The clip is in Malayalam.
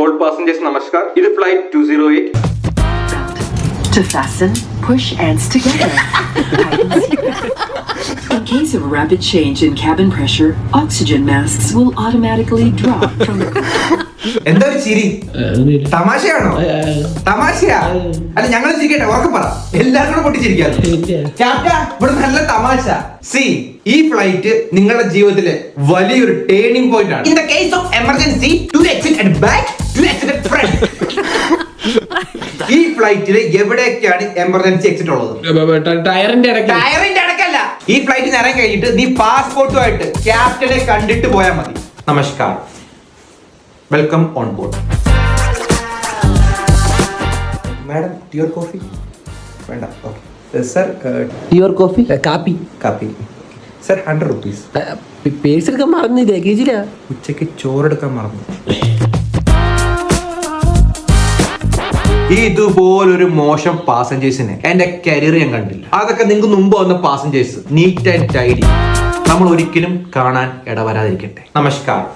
All passengers, namaskar. This is flight 208. To fasten, push ends together. In case of a rapid change in cabin pressure, oxygen masks will automatically drop from the എന്താ ഒരു ചിരി? തമാശയാണോ? തമാശയാ? അല്ല ഞങ്ങൾ ചിരിക്കട്ടെ, ഉറക്കെ പറ. എല്ലാവരും കൂടെ പൊട്ടിച്ചിരിക്കാലോ. ഇവിടെ നല്ല തമാശ. ഈ ഫ്ലൈറ്റ് നിങ്ങളുടെ ജീവിതത്തിലെ വലിയൊരു ടേണിംഗ് പോയിന്റ് ആണ്. In the case of emergency, to exit at back, to exit at front. ഈ ഫ്ലൈറ്റിൽ എവിടെയൊക്കെയാണ് എമർജൻസി എക്സിറ്റ് ഉള്ളത്? ടയറിന്റെ ഇടയ്ക്കല്ല. ഈ ഫ്ലൈറ്റിൽ ഇറങ്ങി കഴിഞ്ഞിട്ട് നീ പാസ്പോർട്ടുമായിട്ട് ക്യാപ്റ്റനെ കണ്ടിട്ട് പോയാൽ മതി. നമസ്കാരം, welcome on board. Madam, tea or coffee വേണ്ട? Okay sir. യുവർ കോഫി കാപ്പി കാപ്പി സർ. 100 rupees. പേഴ്സ് എടുക്കാൻ മറന്നു, ലഗേജിലാ. ഉച്ചയ്ക്ക് ചോറെടുക്കാൻ മറന്നു. ഇതുപോലൊരു മോശം പാസഞ്ചേഴ്സിനെ എന്റെ കരിയർ ഞാൻ കണ്ടില്ല. അതൊക്കെ നിങ്ങൾക്ക് മുമ്പ് വന്ന പാസഞ്ചേഴ്സ് നീറ്റ് ആൻഡ് ടൈഡി നമ്മൾ ഒരിക്കലും കാണാൻ ഇടവരാതിരിക്കട്ടെ. നമസ്കാരം.